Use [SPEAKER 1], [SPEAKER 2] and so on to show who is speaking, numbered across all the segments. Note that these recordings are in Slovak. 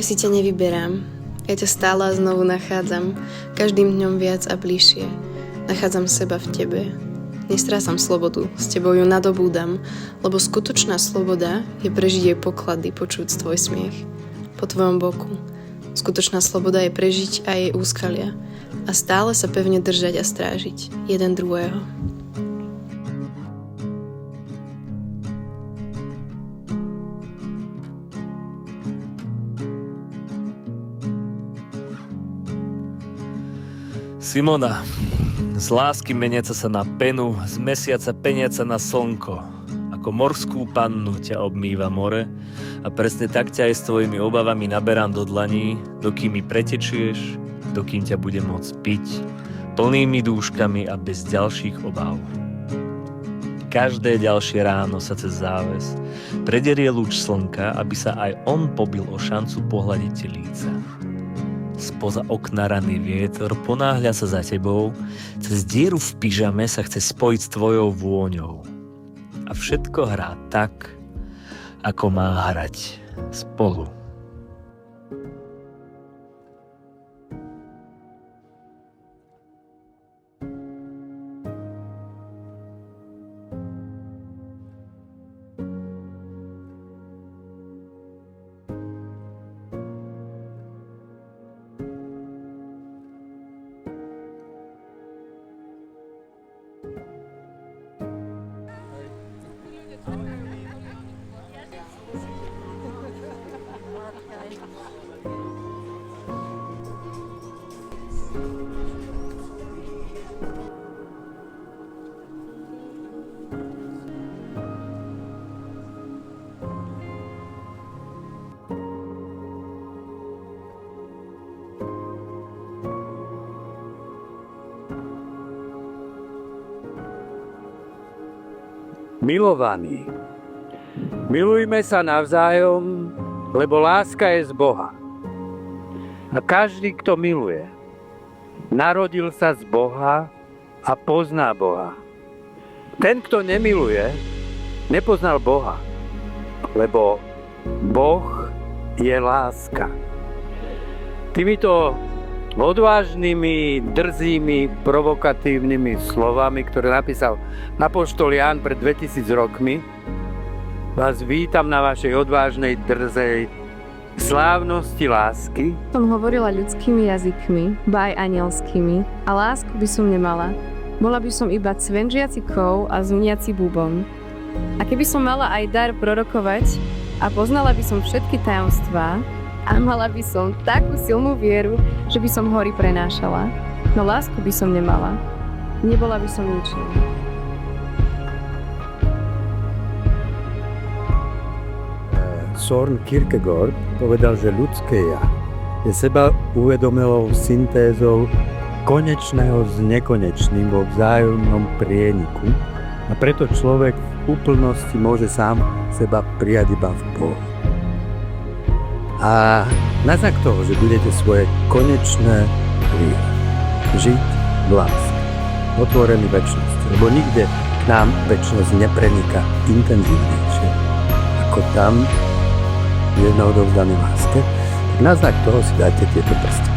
[SPEAKER 1] si ťa nevyberám. Ja ťa stále a znovu nachádzam, každým dňom viac a bližšie. Nachádzam seba v tebe. Nestrácam slobodu, s tebou ju nadobúdam, lebo skutočná sloboda je prežiť jej poklady, počuť tvoj smiech po tvojom boku. Skutočná sloboda je prežiť aj jej úskalia a stále sa pevne držať a strážiť jeden druhého.
[SPEAKER 2] Simona, z lásky meniaca sa na penu, z mesiaca peniaca na slnko. Ako morskú pannu ťa obmýva more a presne tak ťa aj s tvojimi obavami naberám do dlaní, dokým mi pretečieš, dokým ťa budem môcť piť, plnými dúškami a bez ďalších obáv. Každé ďalšie ráno sa cez záves prederie lúč slnka, aby sa aj on pobil o šancu pohľadiť ti líca. Spoza okna raný vietor ponáhľa sa za tebou, cez dieru v pyžame sa chce spojiť s tvojou vôňou. A všetko hrá tak, ako má hrať spolu.
[SPEAKER 3] Milovaní, milujme sa navzájom, lebo láska je z Boha. A každý, kto miluje, narodil sa z Boha a pozná Boha. Ten, kto nemiluje, nepoznal Boha, lebo Boh je láska. Týmito odvážnymi, drzými, provokatívnymi slovami, ktoré napísal apoštol Ján pred 2000 rokmi, vás vítam na vašej odvážnej, drzej slávnosti lásky.
[SPEAKER 4] Som hovorila ľudskými jazykmi, ba aj anielskými, a lásku by som nemala. Bola by som iba cvenžiaci kov a zuniaci bubon. A keby som mala aj dar prorokovať a poznala by som všetky tajomstvá, a mala by som takú silnú vieru, že by som hory prenášala. No lásku by som nemala. Nebola by som ničím.
[SPEAKER 3] Søren Kierkegaard povedal, že ľudské ja je seba uvedomelou syntézou konečného s nekonečným vo vzájomnom prieniku a preto človek v úplnosti môže sám seba prijať iba v Bohu. A na znak toho, že budete svoje konečné žiť v láske, otvorený večnosti, lebo nikde k nám večnosť nepreniká intenzívnejšie ako tam, kde sme odovzdaní láske, tak na znak toho si dajte tieto prsty.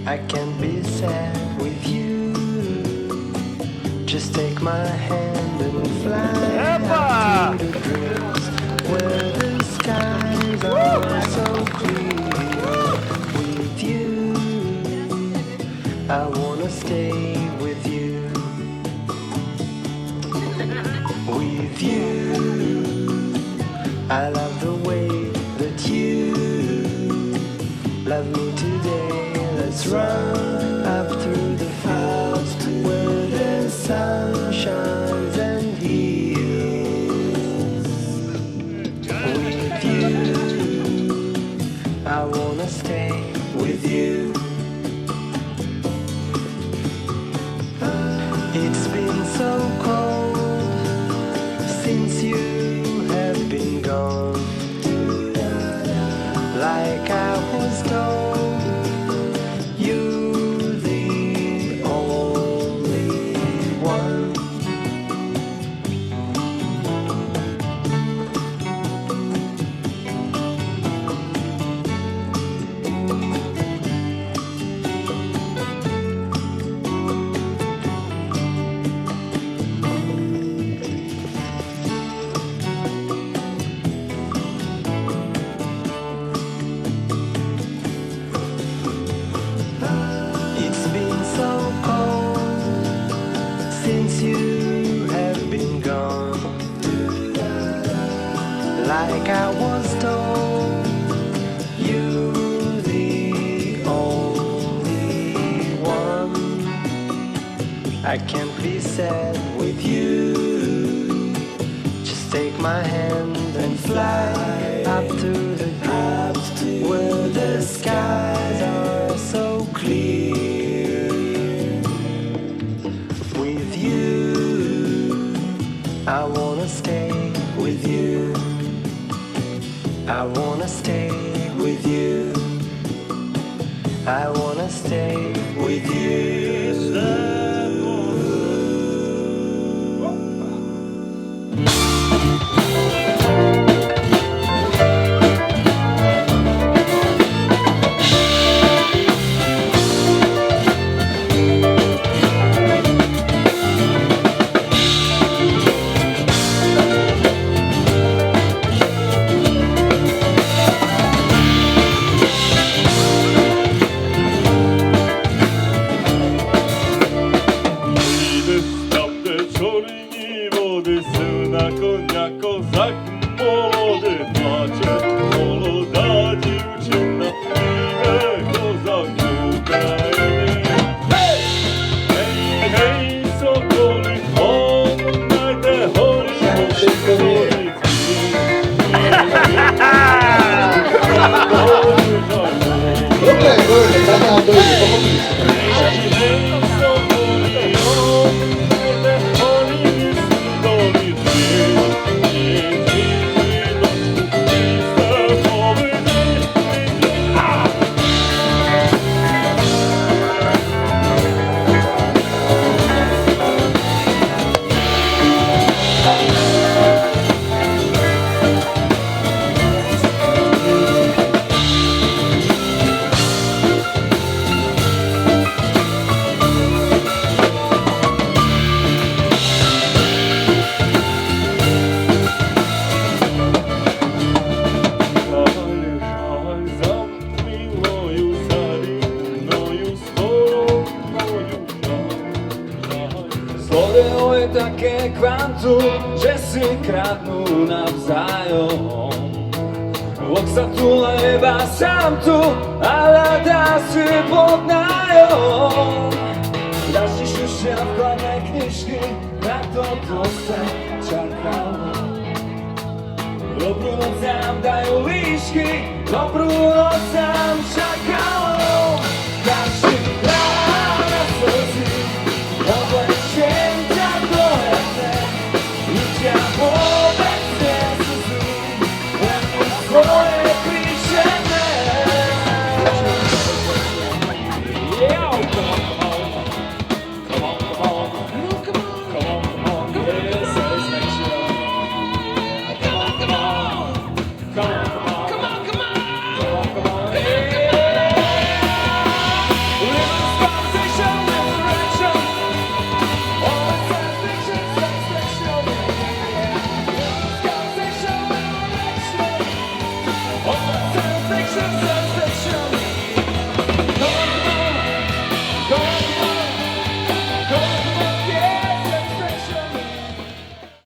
[SPEAKER 5] I can be sad with you. Just take my hand and fly out to the dreams where the skies are so clear. With you, I wanna stay with you. With you, I love the way that you let's run up through the fields where the sun shines and heals. With you, I wanna stay with you. It's been so cold since you have been gone. Like I was told, you're the only one. It's been so cold since you have been gone. Like I was told, you're the only one. I can't be sad with you. Just take my hand and fly up to the clouds where the skies are so clear. With you, I wanna stay with you. I wanna stay with you. I wanna stay with you.
[SPEAKER 6] Rodeo je také kvantum, že si kradnú navzájom. Vlk sa tu leba sám tu a hľadá si pod nájom. Daždi šušia v kladné knižky, na toto sa čakal. Dobrú noc nám dajú líšky, dobrú noc nám čakal.